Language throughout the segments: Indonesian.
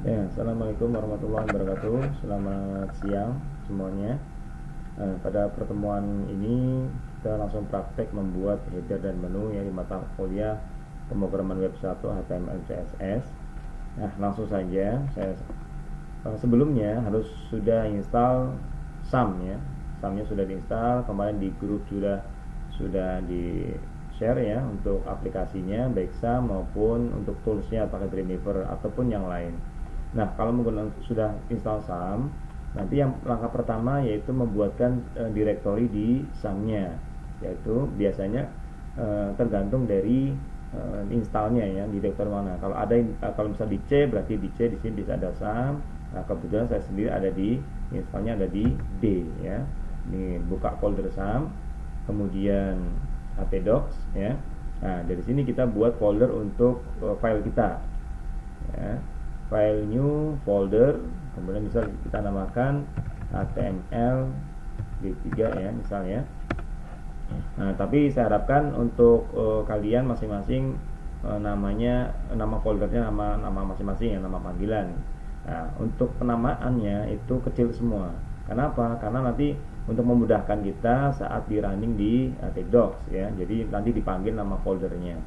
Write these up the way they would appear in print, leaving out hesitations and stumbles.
Ya, assalamualaikum warahmatullahi wabarakatuh. Selamat siang semuanya. Pada pertemuan ini kita langsung praktek membuat header dan menu ya di mata kuliah pemrograman web 1 HTML CSS. Nah, langsung saja sebelumnya harus sudah install SAM ya. SAM-nya sudah diinstal, kemarin di grup sudah di share ya untuk aplikasinya baik SAM maupun untuk toolsnya apakah Dreamweaver ataupun yang lain. Nah, kalau menggunakan sudah install SAM, nanti yang langkah pertama yaitu membuatkan directory di SAM-nya, yaitu biasanya tergantung dari installnya ya di directory mana. Kalau ada kalau misal di C berarti di C di sini bisa ada SAM. Nah, kebetulan saya sendiri ada di installnya ada di D ya. Ini buka folder SAM, kemudian htdocs ya. Nah, dari sini kita buat folder untuk file kita ya. File new folder, kemudian misal kita namakan HTML D3 ya misalnya. Nah, tapi saya harapkan untuk kalian masing-masing nama foldernya nama masing-masing ya, nama panggilan. Nah, untuk penamaannya itu kecil semua. Kenapa? Karena nanti untuk memudahkan kita saat di running di htdocs ya. Jadi nanti dipanggil nama foldernya.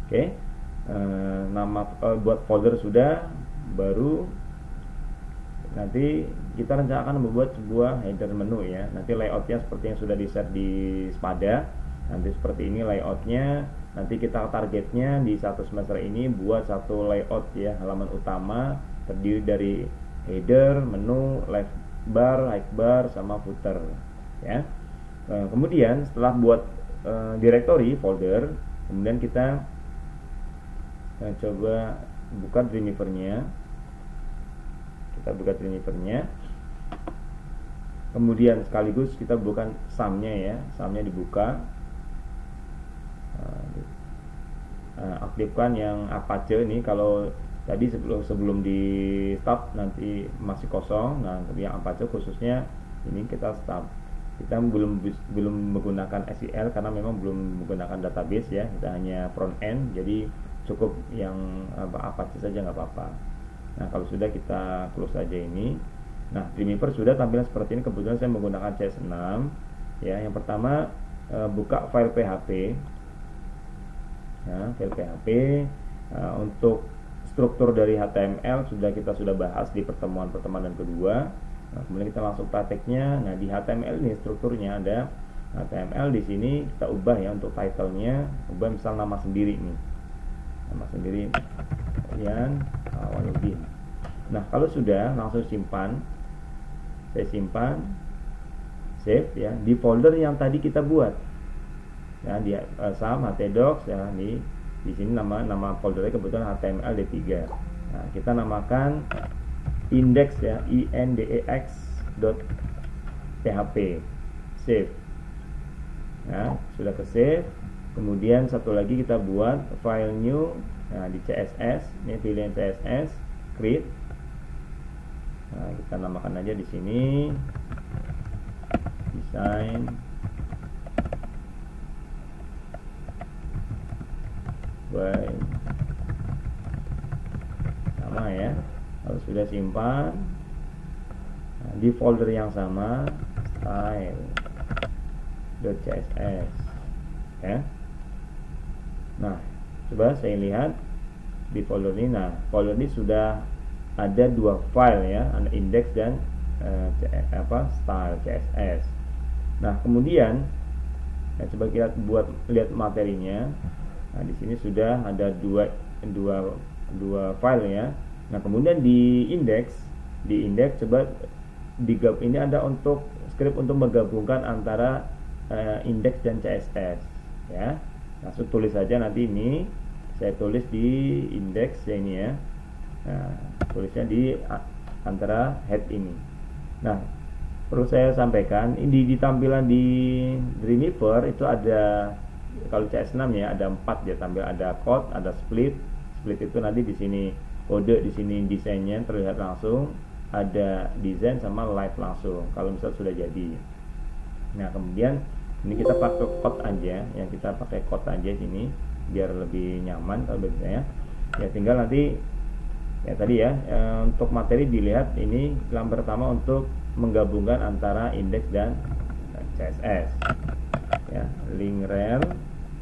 Oke. Buat folder sudah, baru nanti kita rencanakan membuat sebuah header menu ya. Nanti layoutnya seperti yang sudah di share di Spada. Nanti seperti ini layoutnya. Nanti kita targetnya di satu semester ini buat satu layout ya, halaman utama terdiri dari header, menu, left bar, right bar, sama footer ya. Kemudian setelah buat directory folder, kemudian kita coba buka Dreamweaver-nya. Kita buka Dreamweaver-nya. Kemudian sekaligus kita buka SAM-nya ya. SAM-nya dibuka. Aktifkan yang Apache ini. Kalau tadi sebelum di start nanti masih kosong. Nah, yang Apache khususnya ini kita start. Kita belum menggunakan SQL karena memang belum menggunakan database ya. Kita hanya front end. Jadi cukup yang Apache saja nggak apa-apa. Nah, kalau sudah kita close saja ini. Nah, Dreamweaver sudah tampilan seperti ini. Kebetulan saya menggunakan CS6 ya. Yang pertama buka file PHP ya, file PHP. Untuk struktur dari HTML kita sudah bahas di pertemuan kedua. Nah, kemudian kita langsung prakteknya. Nah, di HTML ini strukturnya ada HTML di sini kita ubah ya, untuk title-nya ubah misal nama sendiri nih. Nama sendiri kemudian Awaludin. Nah, kalau sudah langsung simpan. Saya simpan, save ya di folder yang tadi kita buat. Ya, di SAM htdocs ya, di sini nama foldernya kebetulan HTML D3. Nah, kita namakan index ya, index.php. Save. Nah, sudah ke save. Kemudian satu lagi kita buat file new. Nah, di CSS, ini pilihan CSS, create. Nah, kita namakan aja di sini design by sama ya. Kalau sudah simpan, nah, di folder yang sama style.css ya. Nah, coba saya lihat di folder ini. Nah, folder ini sudah ada dua file ya, ada index dan style CSS. Nah, kemudian coba kita lihat materinya. Nah, di sini sudah ada dua file ya. Nah, kemudian di index coba ini ada untuk script untuk menggabungkan antara index dan CSS ya. Langsung tulis saja nanti ini. Saya tulis di index ya ini ya. Nah, tulisnya di antara head ini. Nah, perlu saya sampaikan ini di tampilan di Dreamweaver itu ada, kalau CS6 ya ada 4 dia tampil, ada code, ada split itu nanti di sini kode, di sini desainnya terlihat langsung, ada desain sama live langsung kalau misal sudah jadi. Nah, kemudian ini kita pakai code aja, yang kita pakai code aja sini biar lebih nyaman kalau bagi saya. Ya, tinggal nanti Ya tadi ya, untuk materi dilihat ini yang pertama untuk menggabungkan antara indeks dan CSS. Ya, link rel.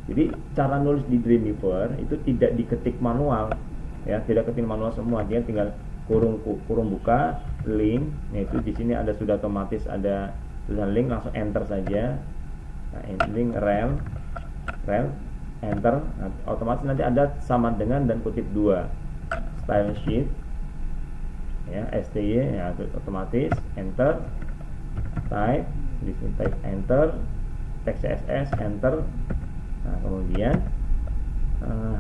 Jadi cara nulis di Dreamweaver itu tidak diketik manual, ya, tidak ketik manual semua, dia tinggal kurung buka link, yaitu di sini ada sudah otomatis ada tulisan link, langsung enter saja. Nah, link rel enter, nah, otomatis nanti ada sama dengan dan kutip 2 style sheet ya, STY ya, otomatis enter, type di sini type enter, text CSS enter. Nah, kemudian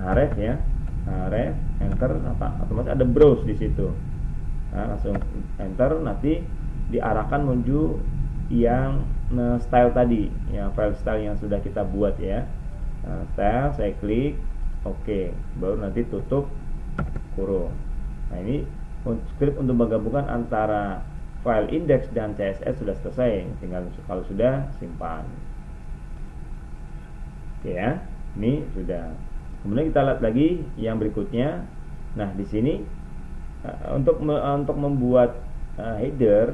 href ya, href enter, otomatis ada browse di situ. Nah, langsung enter, nanti diarahkan menuju yang style tadi, yang file style yang sudah kita buat ya. Style, saya klik oke, baru nanti tutup kurung. Nah, ini script untuk menggabungkan antara file index dan CSS sudah selesai, tinggal kalau sudah simpan. Oke ya, ini sudah. Kemudian kita lihat lagi yang berikutnya. Nah, di sini untuk membuat header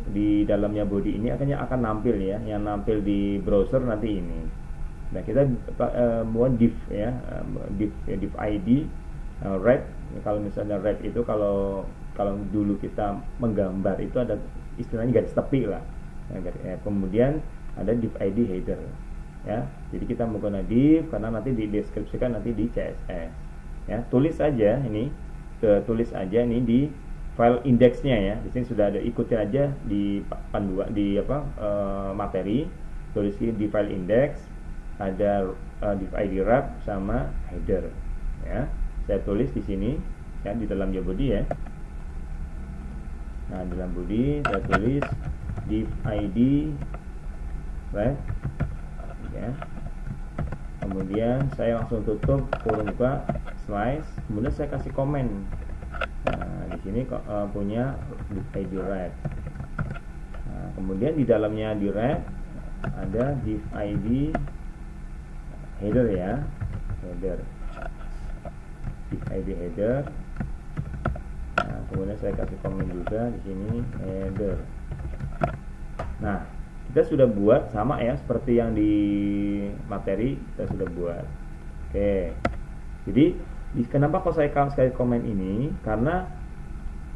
di dalamnya body ini akan nampil ya, yang nampil di browser nanti ini. Nah, kita buat div ya, div ID wrap. Kalau misalnya wrap itu kalau dulu kita menggambar itu ada istilahnya garis tepi lah. Kemudian ada div ID header ya. Jadi kita menggunakan div karena nanti dideskripsikan nanti di CSS ya. Tulis saja ini, tulis aja ini di file indeksnya ya. Di sini sudah ada, ikutin aja di panduan di materi, tulis di file index ada div ID wrap sama header ya. Saya tulis di sini ya, di dalam body ya. Nah, dalam body saya tulis div ID wrap ya. Kemudian saya langsung tutup kurung buka slice, kemudian saya kasih komen. Nah, di sini punya div ID wrap. Nah, kemudian di dalamnya di wrap ada div ID header ya, header, div ID header. Nah, kemudian saya kasih komen juga di sini header. Nah, kita sudah buat sama ya seperti yang di materi kita sudah buat. Oke, jadi kenapa kok saya sekali komen ini, karena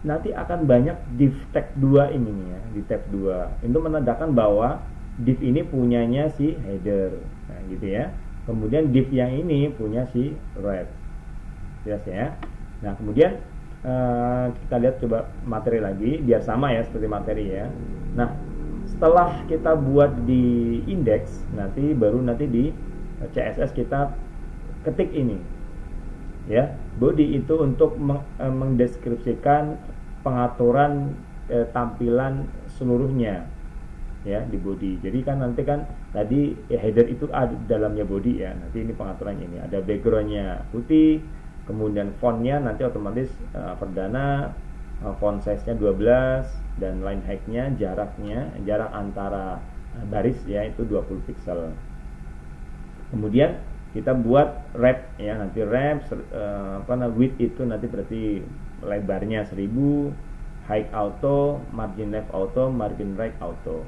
nanti akan banyak div tag 2 ini nih ya, di tab 2 itu menandakan bahwa div ini punyanya si header. Nah, gitu ya. Kemudian div yang ini punya si wrap. Jelas ya. Nah, kemudian kita lihat coba materi lagi biar sama ya seperti materi ya. Nah, setelah kita buat di index, nanti di CSS kita ketik ini ya. Body itu untuk mendeskripsikan pengaturan tampilan seluruhnya ya di body. Jadi kan nanti kan tadi header itu ada dalamnya body ya. Nanti ini pengaturan ini ada backgroundnya putih, kemudian fontnya nanti otomatis perdana font size-nya 12 dan line height-nya jarak antara baris ya itu 20 pixel. Kemudian kita buat wrap ya, nanti wrap width itu nanti berarti lebarnya 1000, height auto, margin left auto, margin right auto.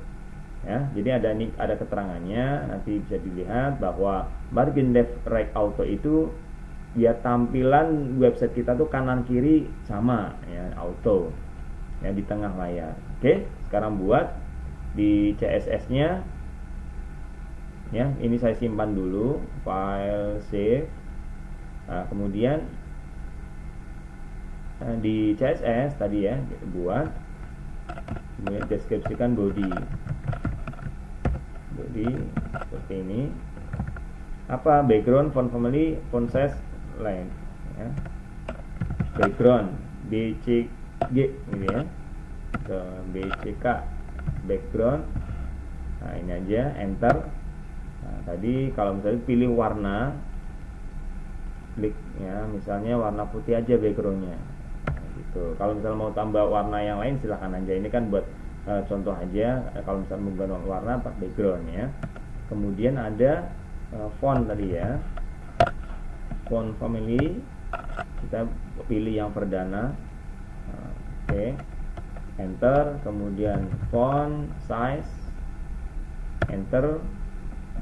Ya, jadi ada keterangannya, nanti bisa dilihat bahwa margin left right auto itu ya tampilan website kita tuh kanan kiri sama ya, auto ya di tengah layar. Oke, sekarang buat di CSS-nya ya, ini saya simpan dulu, file save. Nah, kemudian di CSS tadi ya kita buat, kemudian deskripsikan body seperti ini. Apa background, font family, font size, length ya. Background BCG ini ya, ke BCK background. Nah, ini aja enter. Nah, tadi kalau misalnya pilih warna, klik ya, misalnya warna putih aja backgroundnya gitu. Kalau misalnya mau tambah warna yang lain silahkan aja. Ini kan buat contoh aja, kalau misalnya menggunakan warna background ya. Kemudian ada font tadi ya, font family kita pilih yang perdana. Oke, enter, kemudian font size, enter,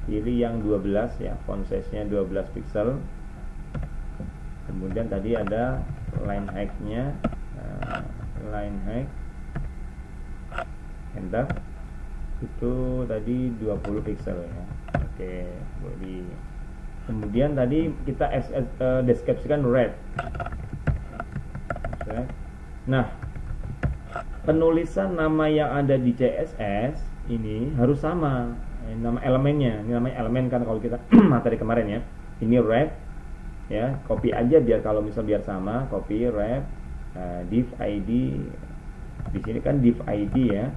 pilih yang 12 ya, font size nya 12 pixel. Kemudian tadi ada line height nya, line height, enter, itu tadi 20 pixel ya. Oke, boleh. Kemudian tadi kita deskripsikan red. Nah, penulisan nama yang ada di CSS ini harus sama. Nama elemennya, ini namanya elemen kan kalau kita materi kemarin ya. Ini red ya, copy aja biar kalau misal biar sama, copy red, div ID. Di sini kan div ID ya.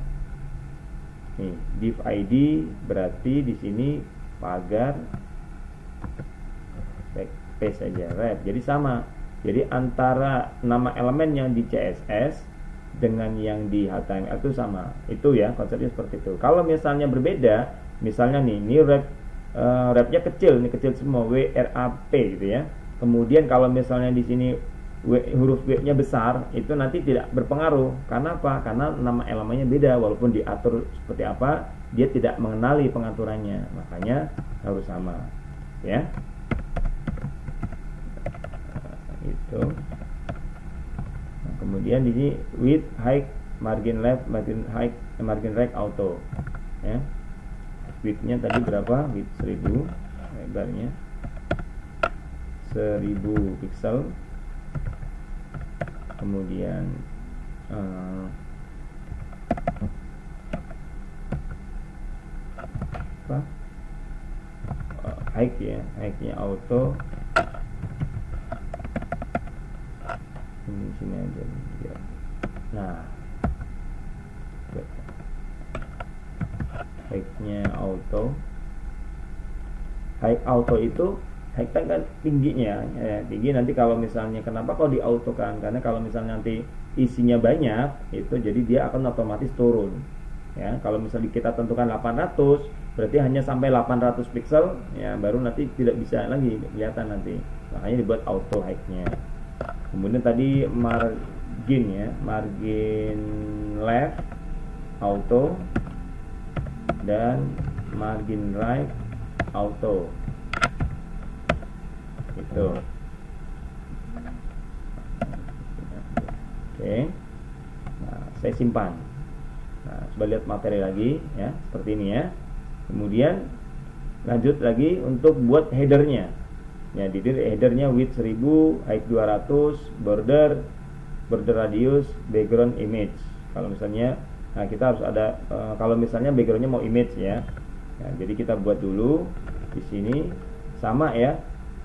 Nih, div ID berarti di sini pagar paste aja red. Jadi sama. Jadi antara nama elemen yang di CSS dengan yang di HTML itu sama. Itu ya, konsepnya seperti itu. Kalau misalnya berbeda, misalnya nih, ini wrapnya kecil, ini kecil semua, WRAP gitu ya. Kemudian kalau misalnya di sini huruf W-nya besar, itu nanti tidak berpengaruh. Karena apa? Karena nama elemennya beda, walaupun diatur seperti apa, dia tidak mengenali pengaturannya. Makanya harus sama, ya. Itu. Nah, kemudian di sini width, height, margin left, margin height, margin right auto. Ya. Width-nya tadi berapa? Width 1000, lebarnya 1000 pixel. Kemudian height ya, height-nya auto. Ini sini aja ya. Nah, height-nya auto. Height auto itu height kan tingginya ya, tinggi. Nanti kalau misalnya kenapa kalau di auto kan, karena kalau misalnya nanti isinya banyak itu jadi dia akan otomatis turun ya. Kalau misalnya kita tentukan 800 berarti hanya sampai 800 pixel ya, baru nanti tidak bisa lagi kelihatan nanti, makanya dibuat auto height-nya. Kemudian tadi margin ya, margin left auto dan margin right auto. Itu. Oke. Nah, saya simpan. Nah, coba lihat materi lagi ya, seperti ini ya. Kemudian lanjut lagi untuk buat headernya. Ya, di headernya width 1000, height 200, border radius, background image. Kalau misalnya, nah kita harus ada kalau misalnya backgroundnya mau image ya. Nah, jadi kita buat dulu di sini sama ya.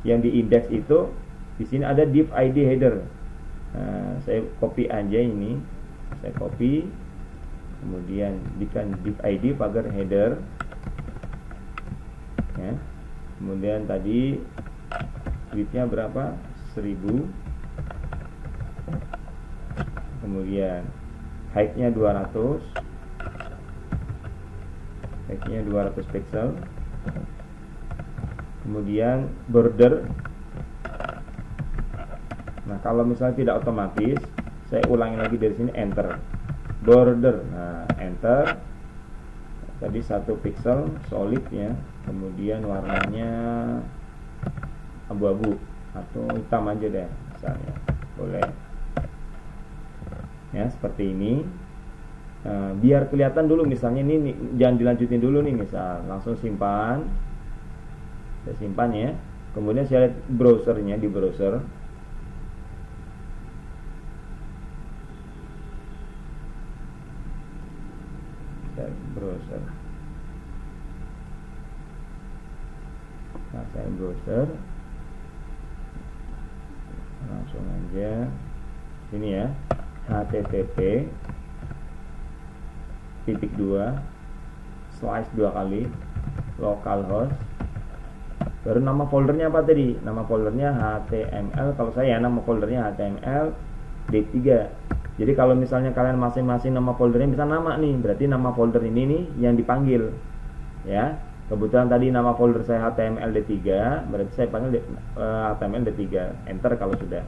Yang di index itu di sini ada div ID header. Nah, saya copy aja ini. Saya copy. Kemudian bikin div ID pagar header. Ya. Kemudian tadi width-nya berapa? 1000. Kemudian height-nya 200. Height-nya 200 pixel. Kemudian border. Nah, kalau misalnya tidak otomatis, saya ulangi lagi dari sini, enter. Border. Nah, enter. Tadi 1 pixel solid ya. Kemudian warnanya abu-abu atau hitam aja deh misalnya, boleh ya, seperti ini. Biar kelihatan dulu misalnya ini jangan dilanjutin dulu nih, misal langsung simpan. Saya simpan ya. Kemudian saya lihat browsernya, di browser nah, saya browser langsung aja sini ya, http:// 2 kali localhost, baru nama foldernya apa tadi? Nama foldernya HTML. Kalau saya nama foldernya HTML D3. Jadi kalau misalnya kalian masing-masing nama foldernya bisa nama nih, berarti nama folder ini nih yang dipanggil ya. Kebetulan tadi nama folder saya HTML D3, berarti saya panggil HTML D3. Enter kalau sudah.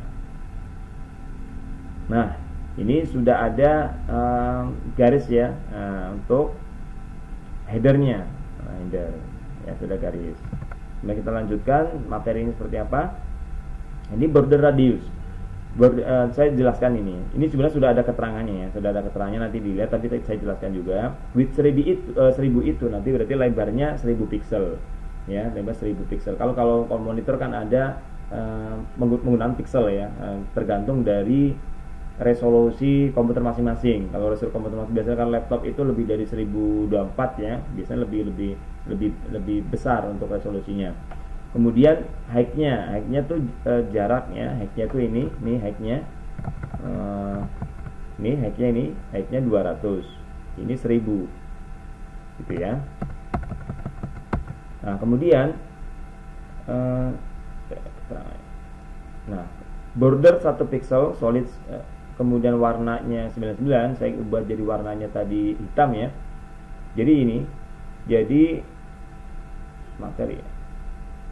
Nah, ini sudah ada garis ya untuk headernya. Header ya, sudah garis. Nah, kita lanjutkan materi ini seperti apa. Ini border radius. Saya jelaskan ini. Ini sebenarnya sudah ada keterangannya ya, sudah ada keterangannya, nanti dilihat. Tapi saya jelaskan juga. Width 1000 itu nanti berarti lebarnya 1000 pixel. Ya, lebar 1000 pixel. Kalau monitor kan ada menggunakan pixel ya, tergantung dari resolusi komputer masing-masing. Kalau resolusi komputer masing biasanya kan laptop itu lebih dari 1024 ya, biasanya lebih besar untuk resolusinya. Kemudian height-nya tuh jaraknya, height-nya tuh ini height-nya height-nya 200. Ini 1000. Gitu ya. Nah, kemudian border 1 pixel solid, kemudian warnanya 99, saya ubah jadi warnanya tadi hitam ya. Jadi materi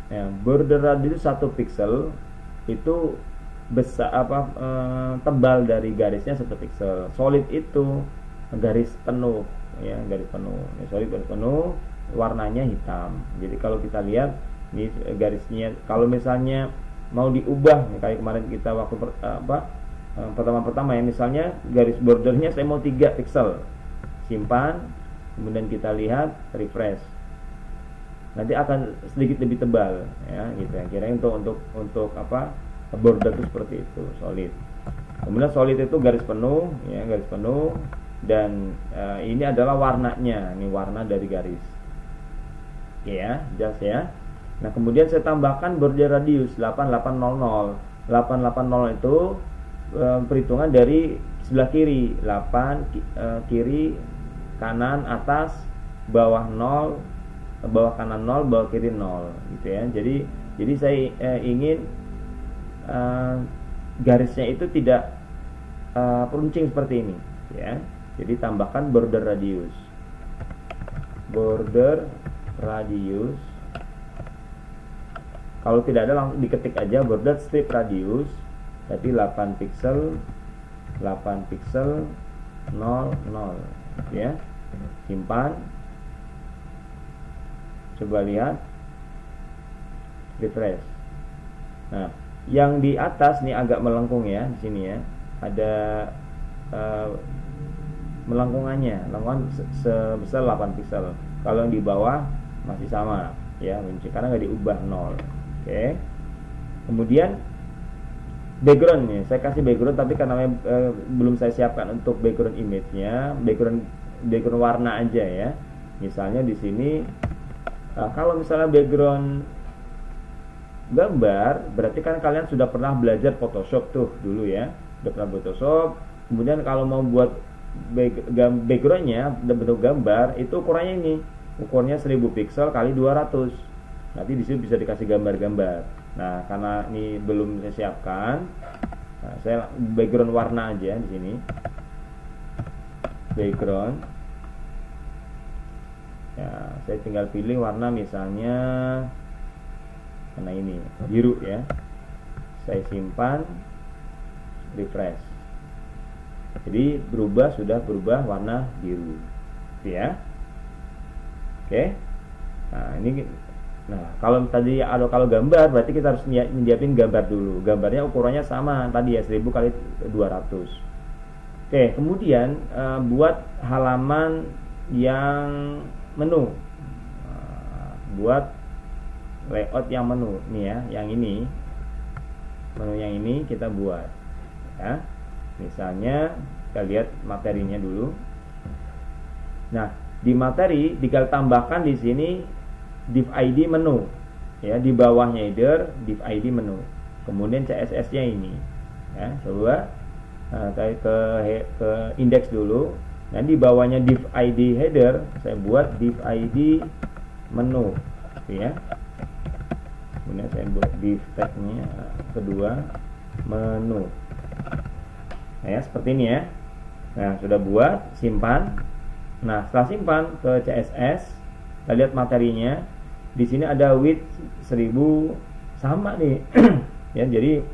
ya, border radius 1 pixel itu besar tebal dari garisnya 1 pixel. Solid itu garis penuh ya, garis penuh. Solid garis penuh, warnanya hitam. Jadi kalau kita lihat ini garisnya, kalau misalnya mau diubah kayak kemarin kita waktu pertama ya, misalnya garis bordernya saya mau 3 pixel, simpan, kemudian kita lihat refresh, nanti akan sedikit lebih tebal ya, gitu ya. Kira untuk border itu seperti itu, solid. Kemudian solid itu garis penuh ya, garis penuh, dan ini adalah warnanya, ini warna dari garis. Oke ya, jelas ya. Nah, kemudian saya tambahkan border radius 8800. 880 itu perhitungan dari sebelah kiri, 8 kiri, kanan, atas, bawah 0, bawah kanan 0, bawah kiri 0 gitu ya. Jadi saya ingin garisnya itu tidak peruncing seperti ini ya. Jadi tambahkan border radius. Border radius. Kalau tidak ada langsung diketik aja border strip radius, berarti 8 pixel 0 0 ya. Simpan. Coba lihat. Refresh. Nah, yang di atas nih agak melengkung ya, di sini ya. Ada melengkungannya sebesar 8 pixel. Kalau yang di bawah masih sama ya, karena nggak diubah 0. Oke. Kemudian background nih, saya kasih background tapi karena belum saya siapkan untuk background image-nya, background warna aja ya. Misalnya di sini kalau misalnya background gambar, berarti kan kalian sudah pernah belajar Photoshop tuh dulu ya, sudah pernah Photoshop. Kemudian kalau mau buat backgroundnya bentuk gambar, itu ukurannya ini, ukurnya 1000 pixel kali 200. Nanti di sini bisa dikasih gambar-gambar. Nah, karena ini belum saya siapkan, saya background warna aja di sini. Background. Ya, saya tinggal pilih warna misalnya warna ini, biru ya. Saya simpan, refresh. Jadi sudah berubah warna biru. Gitu ya. Oke. Nah, kalau tadi kalau gambar berarti kita harus nyiapin gambar dulu. Gambarnya ukurannya sama tadi ya, 1000 kali 200. Oke, kemudian buat halaman yang menu. Buat layout yang menu nih ya, yang ini. Menu yang ini kita buat ya. Misalnya kita lihat materinya dulu. Nah, di materi tinggal tambahkan di sini div ID menu ya, di bawahnya header div ID menu, kemudian CSS nya ini ya. Coba ke index dulu. Nah, di bawahnya div ID header saya buat div ID menu ya. Kemudian saya buat div tag nya kedua menu. Nah ya, seperti ini ya. Nah, sudah buat, simpan. Nah, setelah simpan ke CSS, kita lihat materinya. Di sini ada width 1000 sama nih. Ya, jadi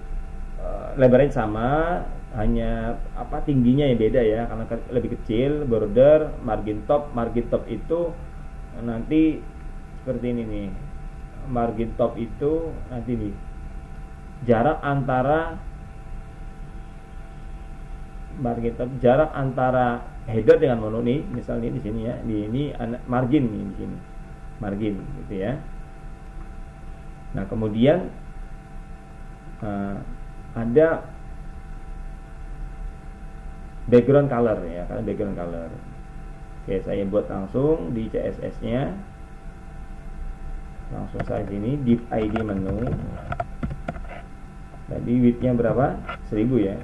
lebarnya sama, hanya tingginya yang beda ya, karena lebih kecil. Border, margin top itu nanti seperti ini nih. Margin top itu nanti nih jarak antara header dengan menu nih, misalnya di sini ya, ini margin nih, di sini margin gitu ya. Nah kemudian ada background color ya, karena background color. Oke, saya buat langsung di CSS nya, langsung saya sini div ID menu. Tadi widthnya berapa? 1000 ya,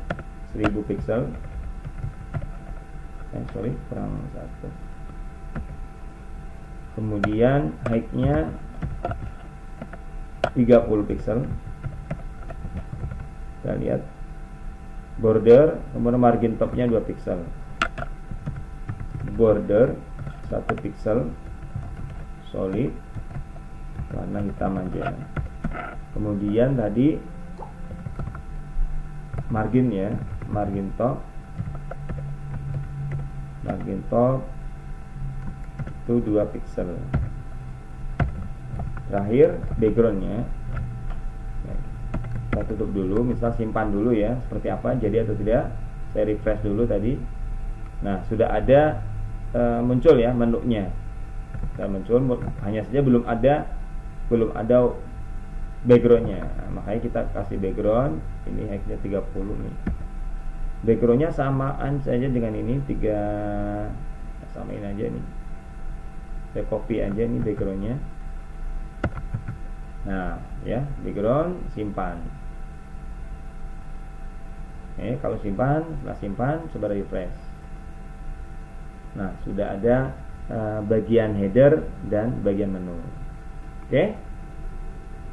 1000 pixel. Sorry, kurang 1. Kemudian height-nya 30 pixel. Kita lihat border, kemudian margin topnya 2 pixel. Border 1 pixel, solid, warna hitam aja. Kemudian tadi margin ya, margin top itu 2 pixel. Terakhir backgroundnya kita tutup dulu, misal simpan dulu ya, seperti apa jadi atau tidak. Saya refresh dulu tadi. Nah sudah ada muncul ya menunya, sudah muncul, hanya saja belum ada backgroundnya. Nah, makanya kita kasih background. Ini height-nya 30 nih. Backgroundnya samaan saja dengan ini, samain aja nih. Saya copy aja nih backgroundnya. Nah ya, background simpan. Oke, kalau setelah simpan coba refresh. Nah sudah ada bagian header dan bagian menu. Oke,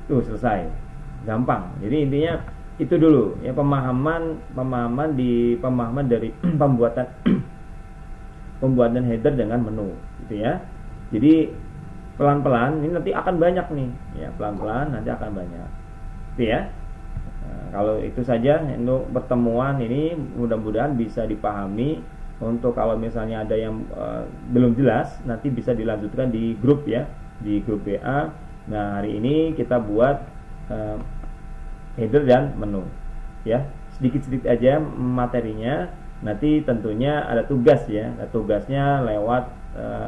tuh selesai, gampang. Jadi intinya itu dulu ya, pemahaman dari pembuatan header dengan menu gitu ya. Jadi pelan-pelan ini nanti akan banyak nih ya, pelan-pelan nanti akan banyak gitu ya. Nah, kalau itu saja untuk pertemuan ini, mudah-mudahan bisa dipahami. Untuk kalau misalnya ada yang belum jelas, nanti bisa dilanjutkan di grup ya, di grup WA. Nah hari ini kita buat header dan menu ya, sedikit-sedikit aja materinya. Nanti tentunya ada tugas ya, tugasnya lewat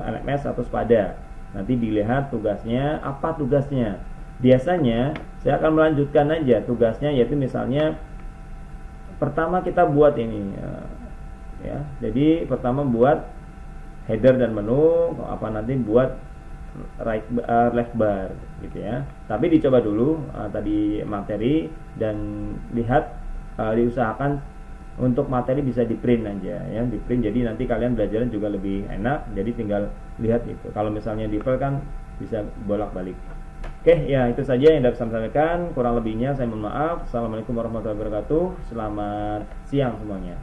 LMS atau Spada. Nanti dilihat tugasnya, apa tugasnya. Biasanya saya akan melanjutkan aja tugasnya, yaitu misalnya pertama kita buat ini ya, jadi pertama buat header dan menu, nanti buat left bar gitu ya. Tapi dicoba dulu tadi materi, dan lihat diusahakan untuk materi bisa di print aja ya, di print. Jadi nanti kalian belajarnya juga lebih enak. Jadi tinggal lihat itu. Kalau misalnya di file kan bisa bolak-balik. Oke ya, itu saja yang dapat saya sampaikan. Kurang lebihnya saya mohon maaf. Assalamualaikum warahmatullahi wabarakatuh. Selamat siang semuanya.